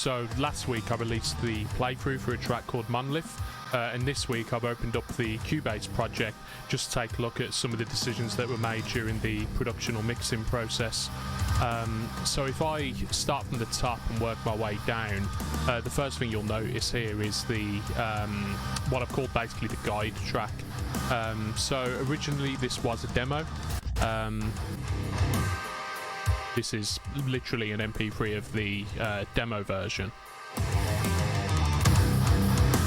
So last week I released the playthrough for a track called Monolith, and this week I've opened up the Cubase project just to take a look at some of the decisions that were made during the production or mixing process. So if I start from the top and work my way down, the first thing you'll notice here is the what I've called basically the guide track. So originally this was a demo. This is literally an MP3 of the demo version.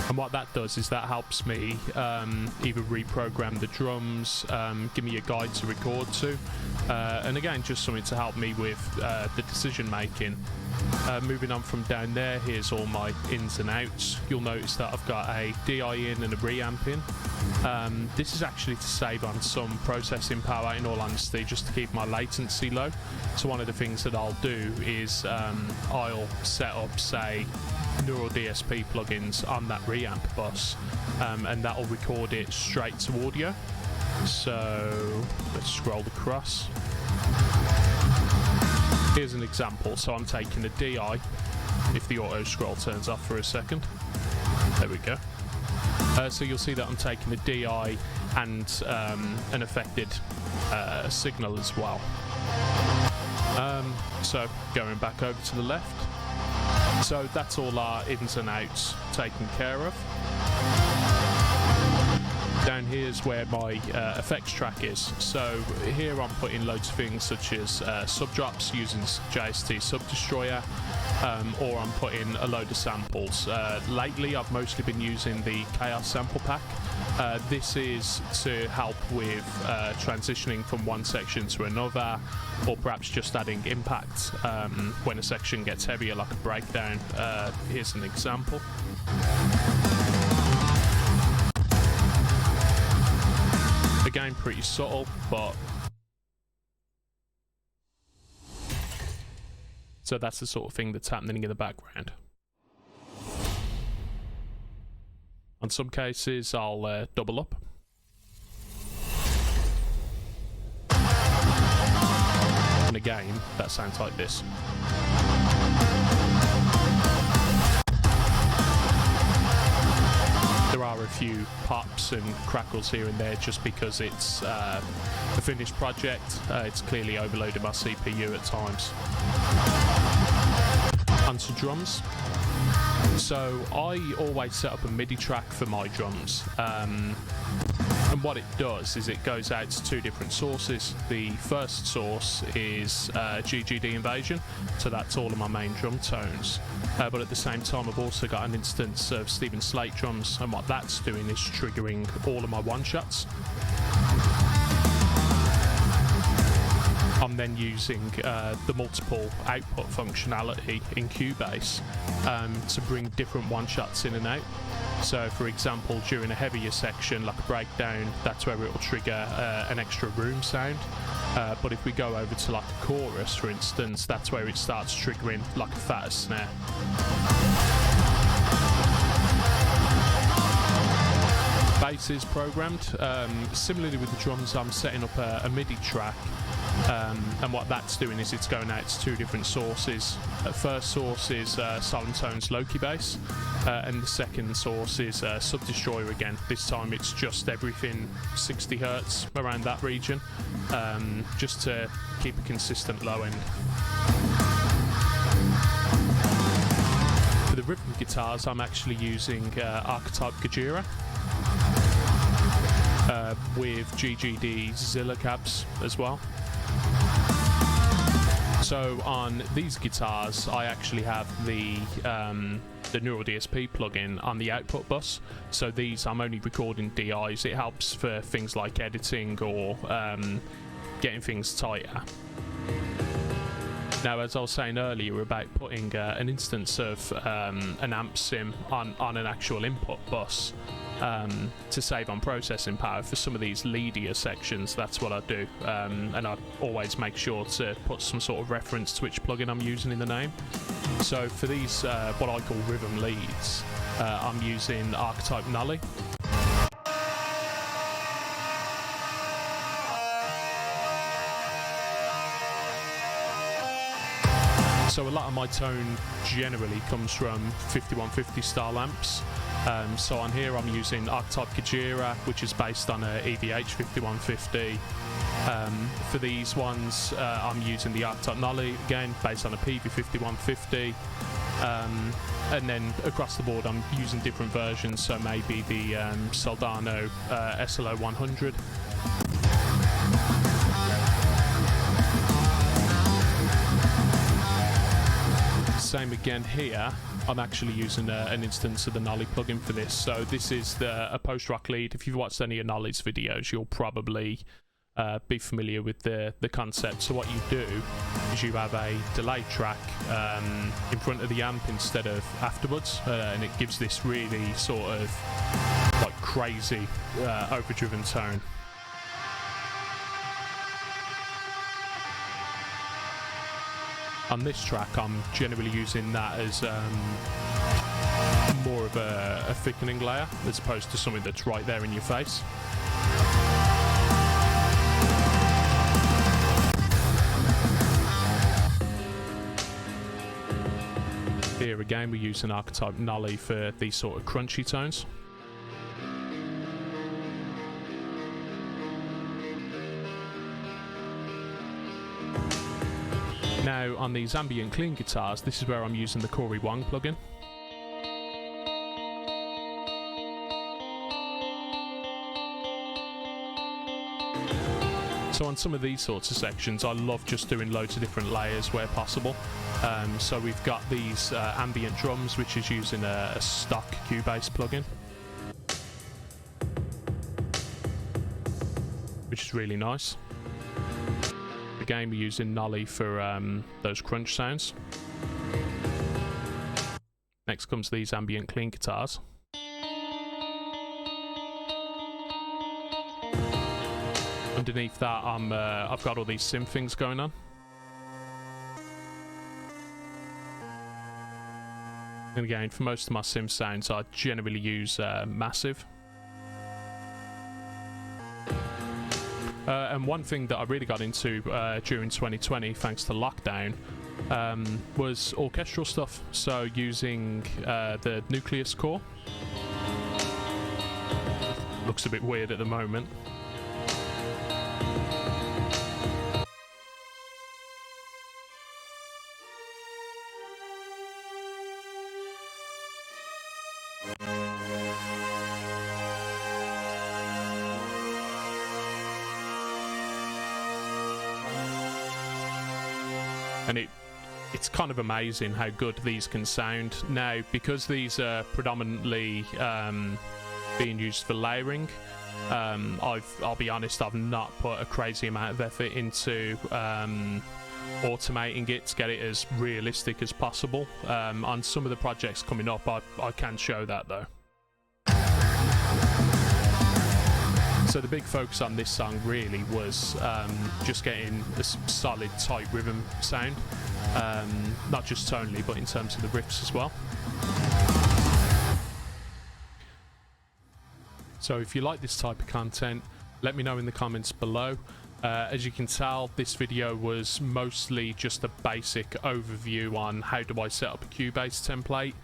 And what that does is that helps me either reprogram the drums, give me a guide to record to, and again just something to help me with the decision making. Moving on from down there, here's all my ins and outs. You'll notice that I've got a DI in and a reamp in. This is actually to save on some processing power, in all honesty, just to keep my latency low. So one of the things that I'll do is I'll set up, say, neural DSP plugins on that reamp bus, and that'll record it straight to audio. So let's scroll across. Here's an example. So I'm taking a DI, if the auto scroll turns off for a second. There we go. So you'll see that I'm taking a DI and an affected signal as well. So going back over to the left. So that's all our ins and outs taken care of. Down here is where my effects track is. So here I'm putting loads of things such as subdrops using JST Sub Destroyer, or I'm putting a load of samples. Lately I've mostly been using the Chaos sample pack. This is to help with transitioning from one section to another, or perhaps just adding impact when a section gets heavier, like a breakdown. Here's an example. Again, pretty subtle, but so that's the sort of thing that's happening in the background. On some cases, I'll double up. And again, that sounds like this. There are a few pops and crackles here and there just because it's a finished project. It's clearly overloaded my CPU at times. Onto drums. So I always set up a Midi track for my drums, and what it does is it goes out to two different sources. The first source is GGD Invasion, so that's all of my main drum tones, but at the same time I've also got an instance of Stephen Slate drums, and what that's doing is triggering all of my one-shots. I'm then using the multiple output functionality in Cubase to bring different one-shots in and out. So for example, during a heavier section like a breakdown, that's where it will trigger an extra room sound, but if we go over to like a chorus for instance, that's where it starts triggering like a fatter snare. Bass is programmed. Similarly with the drums, I'm setting up a Midi track, and what that's doing is it's going out to two different sources. First source is Silent Tones Loki Bass, and the second source is Sub Destroyer again. This time it's just everything 60 Hz around that region, just to keep a consistent low end. For the rhythm guitars, I'm actually using Archetype Gajira with GGD Zilla cabs as well. So on these guitars, I actually have the Neural DSP plugin on the output bus. So these, I'm only recording DIs. It helps for things like editing or getting things tighter. Now, as I was saying earlier about putting an instance of an amp sim on an actual input bus, to save on processing power for some of these leadier sections, that's what I do, and I always make sure to put some sort of reference to which plugin I'm using in the name. So for these what I call rhythm leads, I'm using Archetype Nully. So a lot of my tone generally comes from 5150 style amps. So on here I'm using Archetype Kajira, which is based on a EVH 5150. For these ones, I'm using the Archetype Nolly, again based on a PV 5150. And then across the board I'm using different versions, so maybe the Soldano SLO 100. Same again here. I'm actually using an instance of the Nolly plugin for this. So this is a post-rock lead. If you've watched any of Nolly's videos, you'll probably be familiar with the concept. So what you do is you have a delay track in front of the amp instead of afterwards, and it gives this really sort of like crazy overdriven tone. On this track I'm generally using that as more of a thickening layer as opposed to something that's right there in your face. Here again we're using Archetype Nolly for these sort of crunchy tones. Now on these ambient clean guitars, this is where I'm using the Corey Wong plugin. So on some of these sorts of sections I love just doing loads of different layers where possible. So we've got these ambient drums, which is using a stock Cubase plugin, which is really nice. Again we're using Nolly for those crunch sounds. Next comes these ambient clean guitars. Underneath that I've got all these synth things going on. And again, for most of my synth sounds I generally use Massive. And one thing that I really got into during 2020, thanks to lockdown, was orchestral stuff. So using the Nucleus core. Looks a bit weird at the moment. And it's kind of amazing how good these can sound. Now, because these are predominantly being used for layering, I'll be honest, I've not put a crazy amount of effort into automating it to get it as realistic as possible. On some of the projects coming up, I can show that though. So the big focus on this song really was just getting a solid, tight rhythm sound, not just tonally, but in terms of the riffs as well. So if you like this type of content, let me know in the comments below. As you can tell, this video was mostly just a basic overview on how do I set up a Cubase template.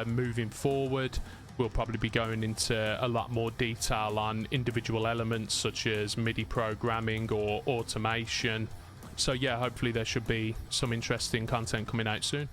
Moving forward, we'll probably be going into a lot more detail on individual elements such as MIDI programming or automation. So yeah, hopefully there should be some interesting content coming out soon.